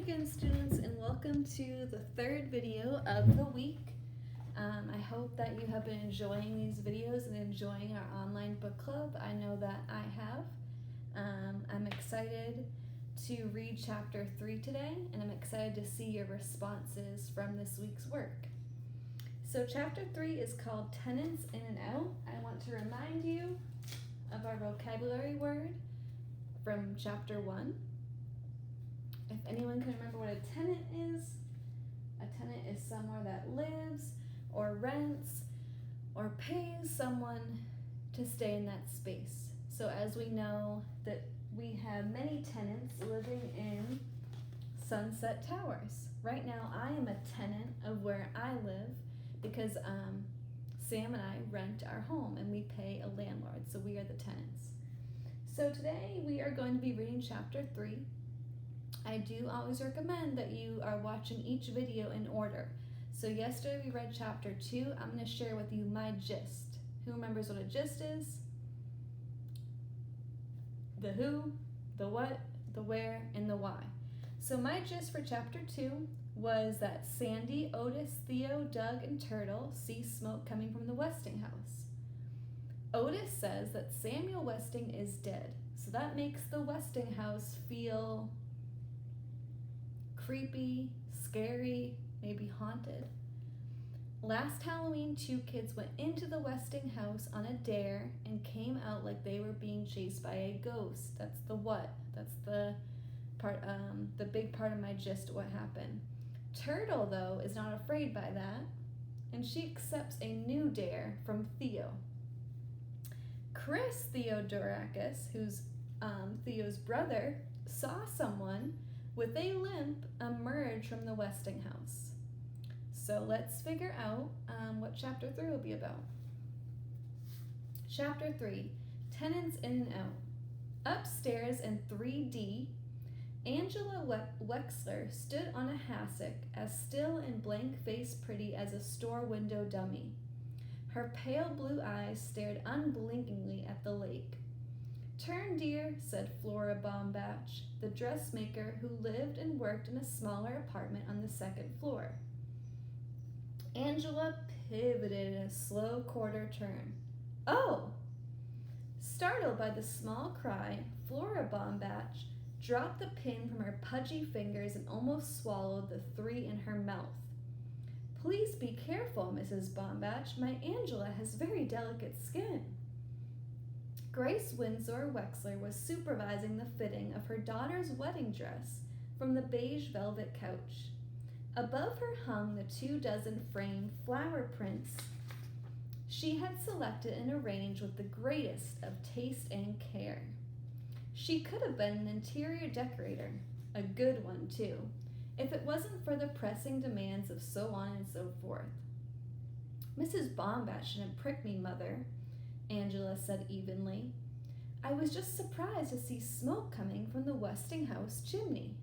again, students, and welcome to the third video of the week. I hope that you have been enjoying these videos and enjoying our online book club. I know that I have. I'm excited to read chapter 3 today, and I'm excited to see your responses from this week's work. So chapter 3 is called Tenants In and Out. I want to remind you of our vocabulary word from chapter 1. If anyone can remember what a tenant is somewhere that lives or rents or pays someone to stay in that space. So as we know that we have many tenants living in Sunset Towers. Right now I am a tenant of where I live because Sam and I rent our home and we pay a landlord, so we are the tenants. So today we are going to be reading chapter 3. I do always recommend that you are watching each video in order. So yesterday we read chapter 2. I'm going to share with you my gist. Who remembers what a gist is? The who, the what, the where, and the why. So my gist for chapter 2 was that Sandy, Otis, Theo, Doug, and Turtle see smoke coming from the Westing house. Otis says that Samuel Westing is dead, so that makes the Westing house feel creepy, scary, maybe haunted. Last Halloween, 2 kids went into the Westing house on a dare and came out like they were being chased by a ghost. That's the what. That's the part, the big part of my gist, what happened. Turtle, though, is not afraid by that, and she accepts a new dare from Theo. Chris Theodorakis, who's Theo's brother, saw someone with a limp emerge from the Westing house. So let's figure out what chapter 3 will be about. Chapter 3, Tenants In and Out. Upstairs in 3D, Angela Wexler stood on a hassock, as still and blank-faced pretty as a store window dummy. Her pale blue eyes stared unblinkingly at the lake. "Turn, dear," said Flora Bombach, the dressmaker who lived and worked in a smaller apartment on the 2nd floor. Angela pivoted in a slow quarter turn. "Oh!" Startled by the small cry, Flora Bombach dropped the pin from her pudgy fingers and almost swallowed the 3 in her mouth. "Please be careful, Mrs. Bombach. My Angela has very delicate skin." Grace Windsor Wexler was supervising the fitting of her daughter's wedding dress from the beige velvet couch. Above her hung the 24 framed flower prints she had selected and arranged with the greatest of taste and care. She could have been an interior decorator, a good one too, if it wasn't for the pressing demands of so on and so forth. "Mrs. Bombach shouldn't prick me, Mother," Angela said evenly. "I was just surprised to see smoke coming from the Westing house chimney."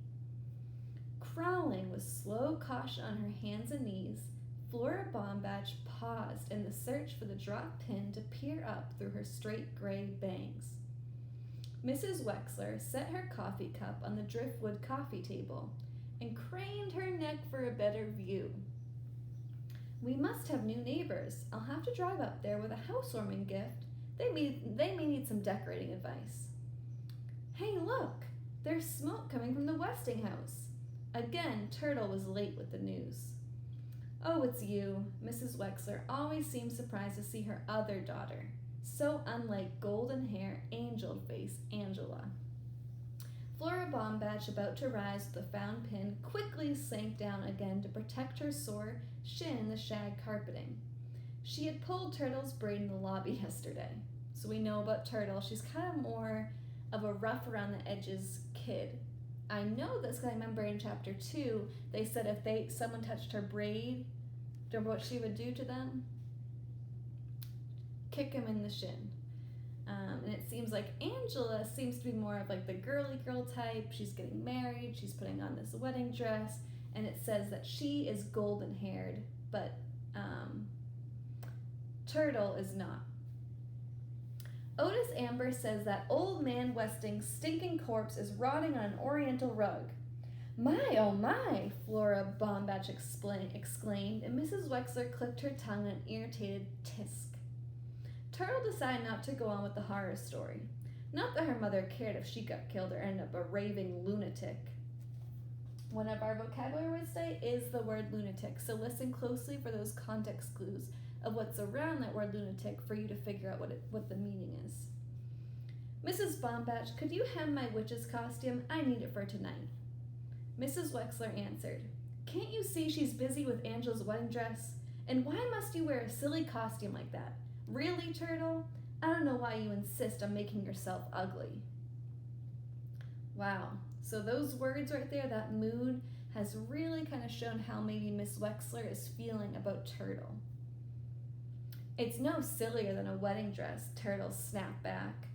Crawling with slow caution on her hands and knees, Flora Bombach paused in the search for the dropped pin to peer up through her straight gray bangs. Mrs. Wexler set her coffee cup on the driftwood coffee table and craned her neck for a better view. "We must have new neighbors. I'll have to drive up there with a housewarming gift. They may need some decorating advice." "Hey, look! There's smoke coming from the Westing house." Again, Turtle was late with the news. "Oh, it's you." Mrs. Wexler always seemed surprised to see her other daughter, so unlike golden hair, angel-faced Angela. Flora Bombach, about to rise with the found pin, quickly sank down again to protect her sore shin in the shag carpeting. She had pulled Turtle's braid in the lobby yesterday. So we know about Turtle. She's kind of more of a rough around the edges kid. I know this because I remember in chapter 2, they said if someone touched her braid, do you remember what she would do to them? Kick him in the shin. And it seems like Angela seems to be more of like the girly girl type. She's getting married, she's putting on this wedding dress, and it says that she is golden haired, but Turtle is not. Otis Amber says that old man Westing's stinking corpse is rotting on an oriental rug. My, oh my, Flora Bombach exclaimed, and Mrs. Wexler clicked her tongue in an irritated tisk. Turtle decided not to go on with the horror story. Not that her mother cared if she got killed or ended up a raving lunatic. One of our vocabulary words today is the word lunatic, so listen closely for those context clues of what's around that word lunatic for you to figure out what the meaning is. Mrs. Bombach, could you hem my witch's costume? I need it for tonight. Mrs. Wexler answered, Can't you see she's busy with Angela's wedding dress? And why must you wear a silly costume like that? Really, Turtle? I don't know why you insist on making yourself ugly. Wow, so those words right there, that mood, has really kind of shown how maybe Miss Wexler is feeling about Turtle. It's no sillier than a wedding dress, Turtle snapped back.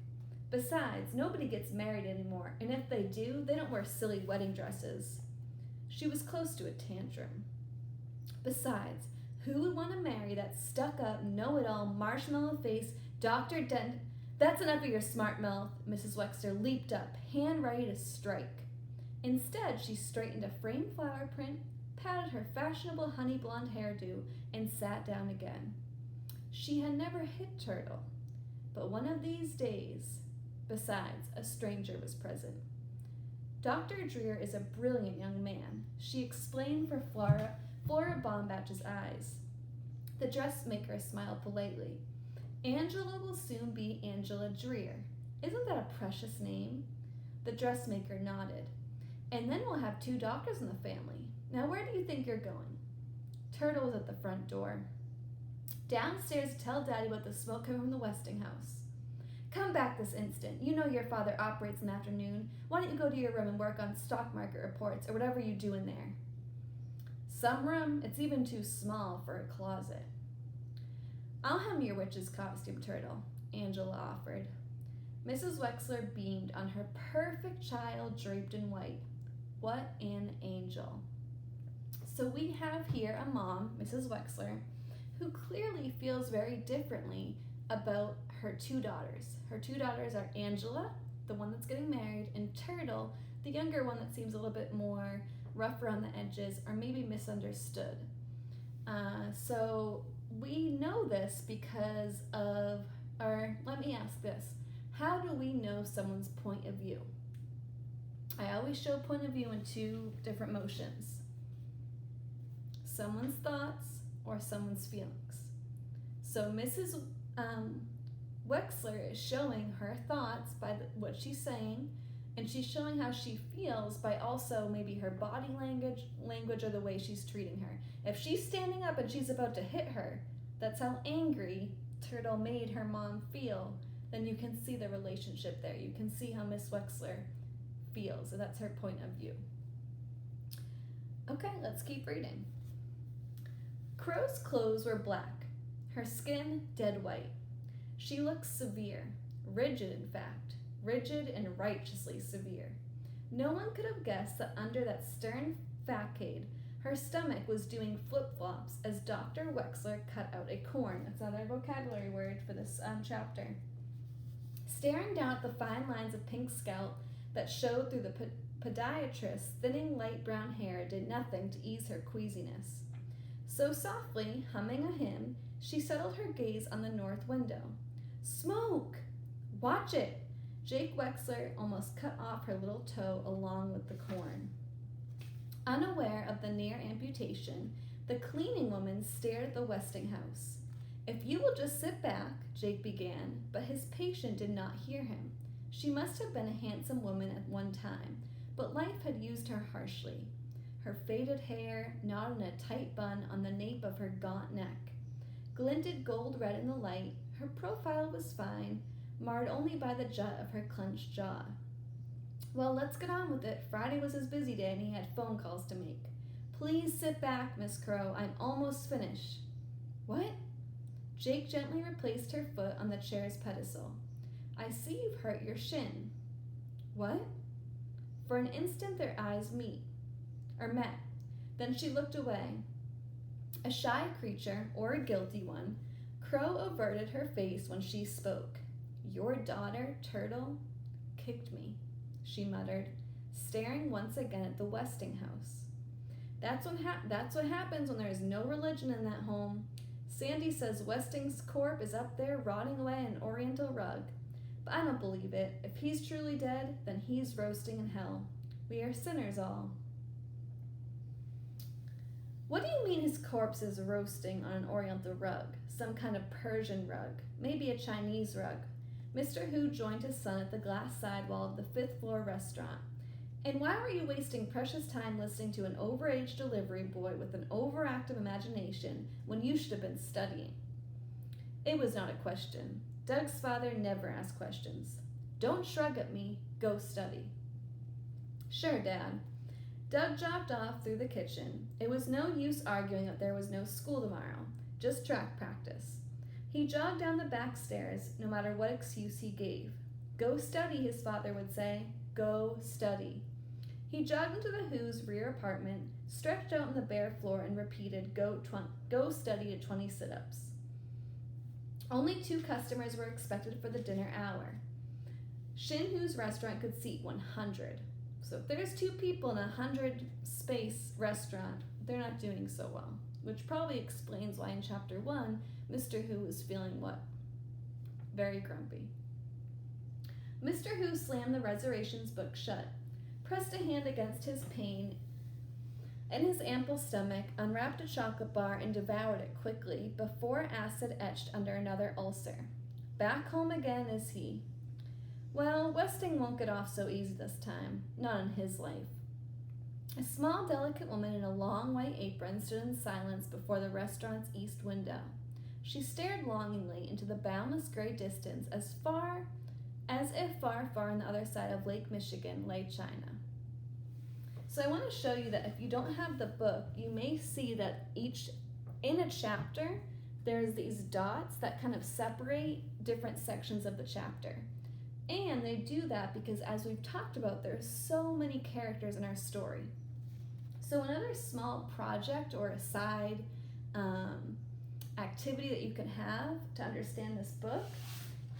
Besides, nobody gets married anymore, and if they do, they don't wear silly wedding dresses. She was close to a tantrum. Besides, who would want to marry that stuck-up, know-it-all, marshmallow-faced Dr. Dent? That's enough of your smart mouth. Mrs. Wexler leaped up, hand ready to strike. Instead, she straightened a framed flower print, patted her fashionable honey blonde hairdo, and sat down again. She had never hit Turtle, but one of these days. Besides, a stranger was present. Dr. Dreer is a brilliant young man, she explained for Flora Bombach's eyes. The dressmaker smiled politely. Angela will soon be Angela Dreer. Isn't that a precious name? The dressmaker nodded. And then we'll have 2 doctors in the family. Now where do you think you're going? Turtle was at the front door. Downstairs to tell Daddy about the smoke coming from the Westinghouse. Come back this instant. You know your father operates in the afternoon. Why don't you go to your room and work on stock market reports or whatever you do in there? Some room? It's even too small for a closet. I'll hem your witch's costume, Turtle, Angela offered. Mrs. Wexler beamed on her perfect child draped in white. What an angel. So we have here a mom, Mrs. Wexler, who clearly feels very differently about her 2 daughters. Her 2 daughters are Angela, the one that's getting married, and Turtle, the younger one that seems a little bit more rough around the edges or maybe misunderstood. So we know this because of, or let me ask this, how do we know someone's point of view? I always show point of view in 2 different motions. Someone's thoughts or someone's feelings. So Mrs. Wexler is showing her thoughts by what she's saying, and she's showing how she feels by also maybe her body language or the way she's treating her. If she's standing up and she's about to hit her, that's how angry Turtle made her mom feel, then you can see the relationship there. You can see how Miss Wexler feels, and that's her point of view. Okay, let's keep reading. Crow's clothes were black, her skin dead white. She looked severe, rigid in fact, rigid and righteously severe. No one could have guessed that under that stern facade, her stomach was doing flip-flops as Dr. Wexler cut out a corn. That's another vocabulary word for this chapter. Staring down at the fine lines of pink scalp that showed through the podiatrist's thinning light brown hair did nothing to ease her queasiness. So softly, humming a hymn, she settled her gaze on the north window. Smoke! Watch it! Jake Wexler almost cut off her little toe along with the corn. Unaware of the near amputation, the cleaning woman stared at the Westinghouse. If you will just sit back, Jake began, but his patient did not hear him. She must have been a handsome woman at one time, but life had used her harshly. Her faded hair knotted in a tight bun on the nape of her gaunt neck. Glinted gold red in the light, her profile was fine, marred only by the jut of her clenched jaw. Well, let's get on with it. Friday was his busy day and he had phone calls to make. Please sit back, Miss Crow. I'm almost finished. What? Jake gently replaced her foot on the chair's pedestal. I see you've hurt your shin. What? For an instant their eyes met. Then she looked away. A shy creature, or a guilty one, Crow averted her face when she spoke. Your daughter, Turtle, kicked me, she muttered, staring once again at the Westinghouse. That's what happens when there is no religion in that home. Sandy says Westing's corpse is up there rotting away in an oriental rug. But I don't believe it. If he's truly dead, then he's roasting in hell. We are sinners all. What do you mean his corpse is roasting on an oriental rug? Some kind of Persian rug. Maybe a Chinese rug. Mr. Hu joined his son at the glass sidewall of the fifth-floor restaurant. And why were you wasting precious time listening to an overage delivery boy with an overactive imagination when you should have been studying? It was not a question. Doug's father never asked questions. Don't shrug at me. Go study. Sure, Dad. Doug jogged off through the kitchen. It was no use arguing that there was no school tomorrow, just track practice. He jogged down the back stairs, no matter what excuse he gave. Go study, his father would say. Go study. He jogged into the Who's rear apartment, stretched out on the bare floor, and repeated, go study at 20 sit-ups. Only 2 customers were expected for the dinner hour. Shin Hu's restaurant could seat 100. So if there's 2 people in a 100-space restaurant, they're not doing so well, which probably explains why in Chapter 1, Mr. Hu was feeling what? Very grumpy. Mr. Hu slammed the reservations book shut, pressed a hand against his pain and his ample stomach, unwrapped a chocolate bar, and devoured it quickly before acid etched under another ulcer. Back home again is he. Well, Westing won't get off so easy this time, not in his life. A small, delicate woman in a long white apron stood in silence before the restaurant's east window. She stared longingly into the boundless gray distance as if far, far on the other side of Lake Michigan lay China. So I want to show you that if you don't have the book, you may see that in a chapter, there's these dots that kind of separate different sections of the chapter. And they do that because, as we've talked about, there's so many characters in our story. So another small project or a side activity that you can have to understand this book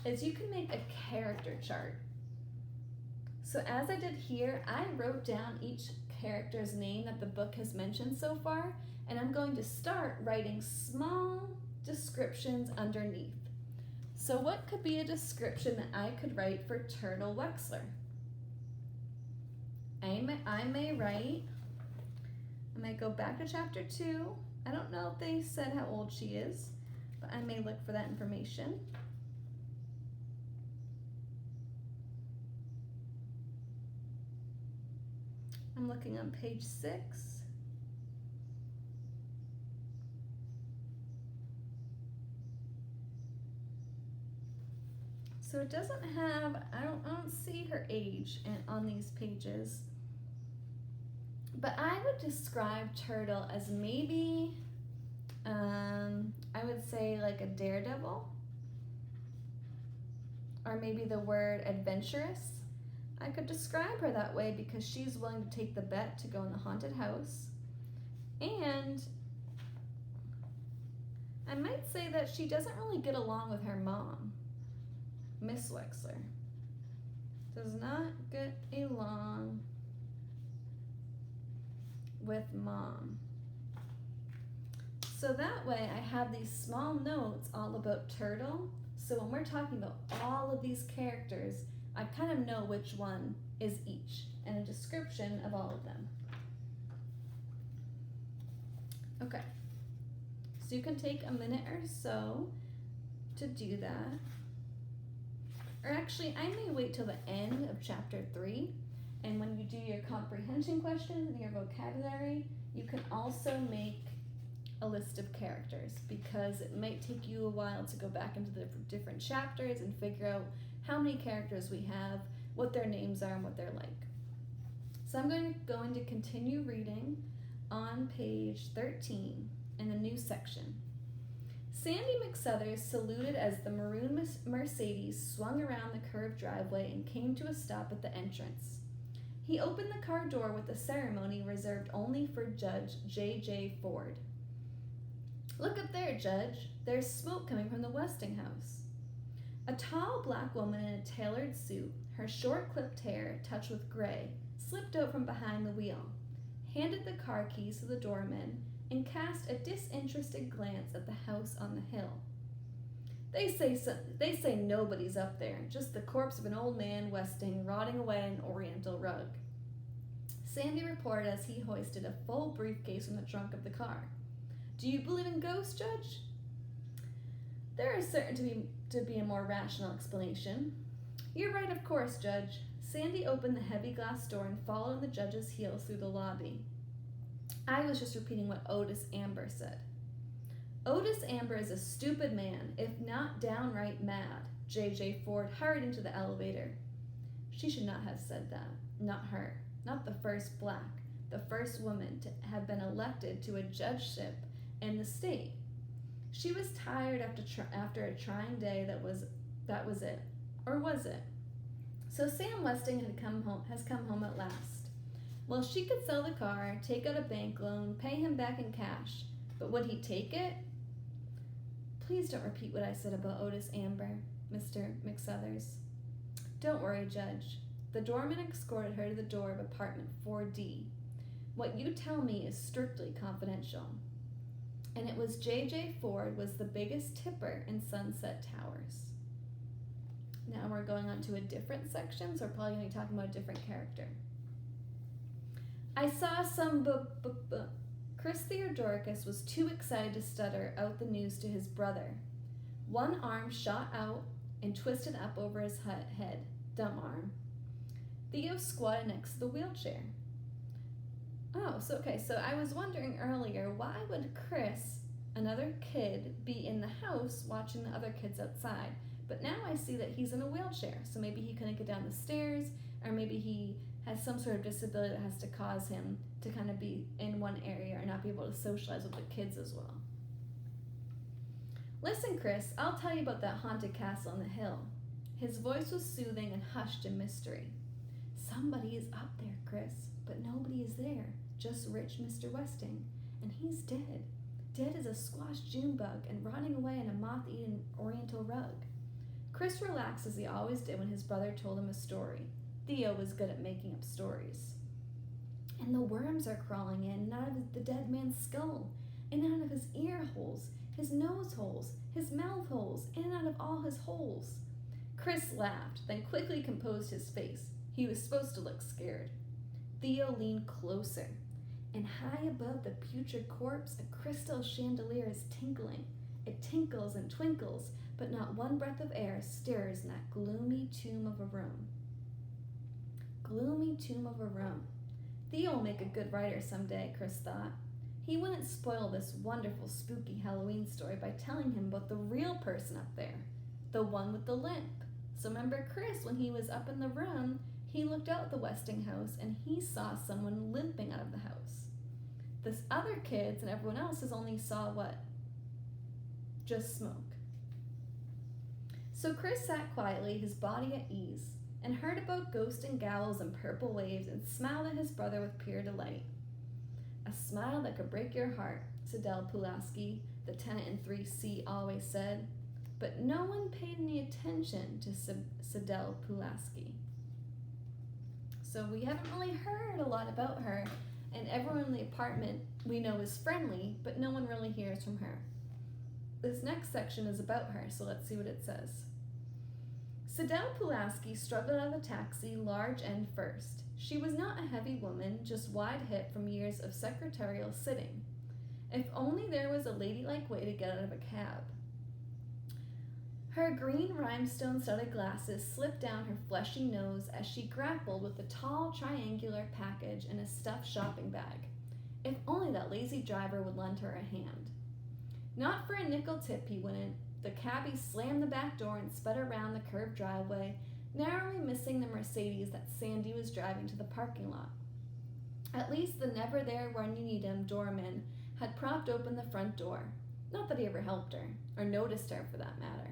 is you can make a character chart. So as I did here, I wrote down each character's name that the book has mentioned so far, and I'm going to start writing small descriptions underneath. So what could be a description that I could write for Turtle Wexler? I may write, I may go back to chapter 2. I don't know if they said how old she is, but I may look for that information. I'm looking on page 6. So it doesn't have, I don't see her age on these pages. But I would describe Turtle as maybe, I would say like a daredevil. Or maybe the word adventurous. I could describe her that way because she's willing to take the bet to go in the haunted house. And I might say that she doesn't really get along with her mom, Miss Wexler. Does not get along with Mom. So that way I have these small notes all about Turtle. So when we're talking about all of these characters, I kind of know which one is each and a description of all of them. Okay, so you can take a minute or so to do that. Or actually, I may wait till the end of chapter 3. And when you do your comprehension questions and your vocabulary, you can also make a list of characters because it might take you a while to go back into the different chapters and figure out how many characters we have, what their names are, and what they're like. So I'm going to continue reading on page 13 in the new section. Sandy McSuthers saluted as the maroon Mercedes swung around the curved driveway and came to a stop at the entrance. He opened the car door with a ceremony reserved only for Judge J.J. Ford. "Look up there, Judge. There's smoke coming from the Westinghouse." A tall black woman in a tailored suit, Her short clipped hair, touched with gray, slipped out from behind the wheel, handed the car keys to the doorman, and cast a disinterested glance at the house on the hill. They say nobody's up there, just the corpse of an old man Westing rotting away in an oriental rug. Sandy reported as he hoisted a full briefcase from the trunk of the car. Do you believe in ghosts, Judge? There is certain to be a more rational explanation. You're right, of course, Judge. Sandy opened the heavy glass door and followed the judge's heels through the lobby. I was just repeating what Otis Amber said. Otis Amber is a stupid man, if not downright mad. J.J. Ford hurried into the elevator. She should not have said that. Not her. Not the first black, the first woman to have been elected to a judgeship in the state. She was tired after a trying day. That was it. Or was it? So Sam Westing has come home at last. Well, she could sell the car, take out a bank loan, pay him back in cash. But would he take it? Please don't repeat what I said about Otis Amber, Mr. McSuthers. Don't worry, Judge. The doorman escorted her to the door of apartment 4D. What you tell me is strictly confidential. And it was J.J. Ford was the biggest tipper in Sunset Towers. Now we're going on to a different section, so we're probably going to be talking about a different character. I saw some Chris Theodoricus was too excited to stutter out the news to his brother. One arm shot out and twisted up over his head. Dumb arm. Theo squatted next to the wheelchair. Oh, so I was wondering earlier, why would Chris, another kid, be in the house watching the other kids outside? But now I see that he's in a wheelchair, so maybe he couldn't get down the stairs, or maybe he has some sort of disability that has to cause him to kind of be in one area or not be able to socialize with the kids as well. Listen, Chris, I'll tell you about that haunted castle on the hill. His voice was soothing and hushed in mystery. Somebody is up there, Chris, but nobody is there. Just rich Mr. Westing, and he's dead. Dead as a squashed June bug and rotting away in a moth-eaten oriental rug. Chris relaxed as he always did when his brother told him a story. Theo was good at making up stories. And the worms are crawling in and out of the dead man's skull, in and out of his ear holes, his nose holes, his mouth holes, in and out of all his holes. Chris laughed, then quickly composed his face. He was supposed to look scared. Theo leaned closer, and high above the putrid corpse, a crystal chandelier is tinkling. It tinkles and twinkles, but not one breath of air stirs in that gloomy tomb of a room. Gloomy tomb of a room. Theo will make a good writer someday, Chris thought. He wouldn't spoil this wonderful, spooky Halloween story by telling him about the real person up there, the one with the limp. So remember Chris, when he was up in the room, he looked out at the Westing house and he saw someone limping out of the house. This other kids and everyone else has only saw what? Just smoke. So Chris sat quietly, his body at ease, and heard about ghosts and gowls and purple waves and smiled at his brother with pure delight. A smile that could break your heart, Sidel Pulaski, the tenant in 3C, always said, but no one paid any attention to Sidel Pulaski. So we haven't really heard a lot about her, and everyone in the apartment we know is friendly, but no one really hears from her. This next section is about her, so let's see what it says. Sidel Pulaski struggled out of the taxi, large end first. She was not a heavy woman, just wide-hipped from years of secretarial sitting. If only there was a ladylike way to get out of a cab. Her green rhinestone-studded glasses slipped down her fleshy nose as she grappled with the tall, triangular package in a stuffed shopping bag. If only that lazy driver would lend her a hand. Not for a nickel tip he wouldn't. The cabbie slammed the back door and sped around the curved driveway, narrowly missing the Mercedes that Sandy was driving to the parking lot. At least the never-there Run-You-Need-Him doorman had propped open the front door. Not that he ever helped her, or noticed her for that matter.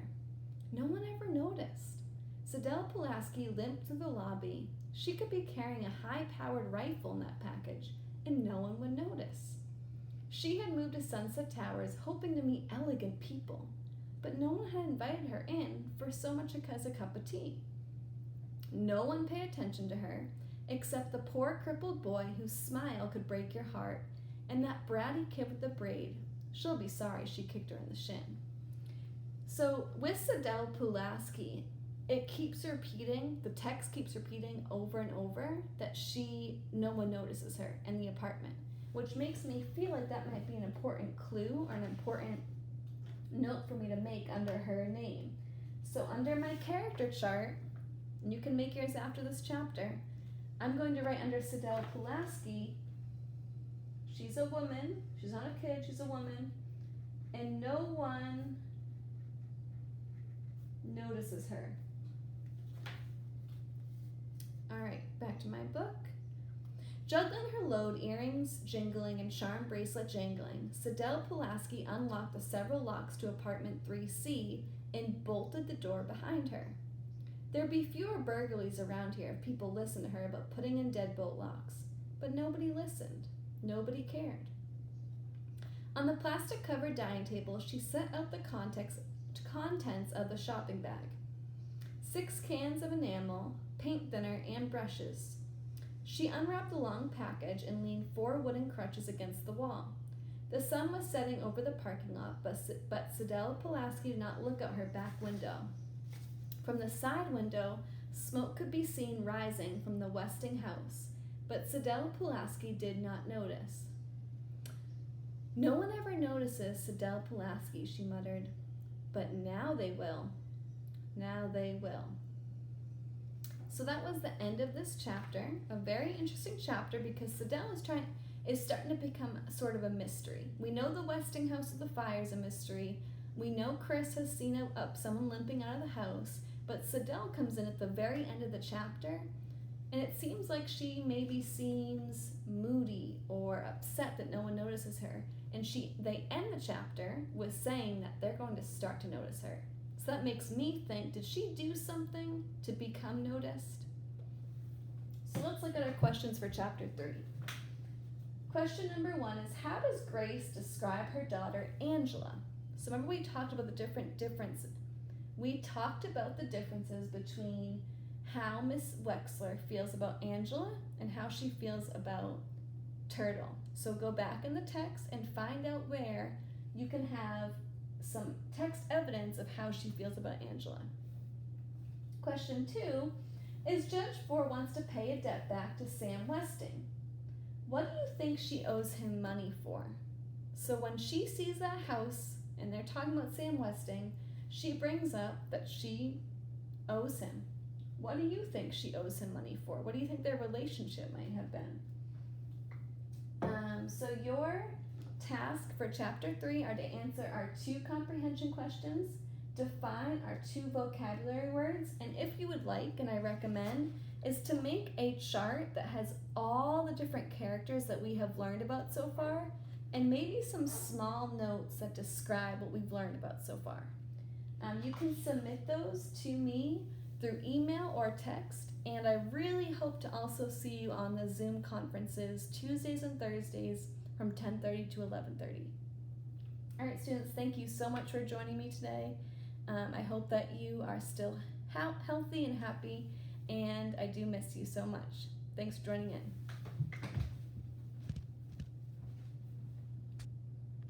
No one ever noticed. Sidel Pulaski limped through the lobby. She could be carrying a high-powered rifle in that package, and no one would notice. She had moved to Sunset Towers hoping to meet elegant people, but no one had invited her in for so much as a cup of tea. No one paid attention to her, except the poor crippled boy whose smile could break your heart, and that bratty kid with the braid. She'll be sorry she kicked her in the shin. So with Sidel Pulaski, it keeps repeating, the text keeps repeating over and over that no one notices her in the apartment, which makes me feel like that might be an important clue or an important note for me to make under her name. So under my character chart, and you can make yours after this chapter, I'm going to write under Sidel Pulaski, she's a woman, she's not a kid, she's a woman, and no one notices her. Alright, back to my book. Juggling her load, earrings jingling and charm bracelet jangling, Sidel Pulaski unlocked the several locks to apartment 3C and bolted the door behind her. There'd be fewer burglaries around here if people listened to her about putting in deadbolt locks, but nobody listened. Nobody cared. On the plastic-covered dining table, she set out the contents of the shopping bag. 6 cans of enamel, paint thinner, and brushes. She unwrapped the long package and leaned 4 wooden crutches against the wall. The sun was setting over the parking lot, but Sidel Pulaski did not look out her back window. From the side window, smoke could be seen rising from the Westinghouse, but Sidel Pulaski did not notice. No one ever notices Sidel Pulaski, she muttered. But now they will. Now they will. So that was the end of this chapter. A very interesting chapter because Sidel is starting to become sort of a mystery. We know the Westinghouse of the fire is a mystery. We know Chris has seen someone limping out of the house, but Sidel comes in at the very end of the chapter, and it seems like she maybe seems moody or upset that no one notices her. And they end the chapter with saying that they're going to start to notice her. So that makes me think, did she do something to become noticed? So let's look at our questions for chapter 3. Question number 1 is, how does Grace describe her daughter, Angela? So remember we talked about the different differences. We talked about the differences between how Miss Wexler feels about Angela and how she feels about Turtle. So go back in the text and find out where you can have some text evidence of how she feels about Angela. Question 2 is, Judge 4 wants to pay a debt back to Sam Westing. What do you think she owes him money for? So when she sees that house and they're talking about Sam Westing, she brings up that she owes him. What do you think she owes him money for? What do you think their relationship might have been? So your task for chapter 3 are to answer our 2 comprehension questions, define our 2 vocabulary words, and if you would like, and I recommend, is to make a chart that has all the different characters that we have learned about so far, and maybe some small notes that describe what we've learned about so far. You can submit those to me through email or text, and I really hope to also see you on the Zoom conferences Tuesdays and Thursdays from 10:30 to 11:30. All right, students, thank you so much for joining me today. I hope that you are still healthy and happy, and I do miss you so much. Thanks for joining in.